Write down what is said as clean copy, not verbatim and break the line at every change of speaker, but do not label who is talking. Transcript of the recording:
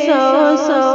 100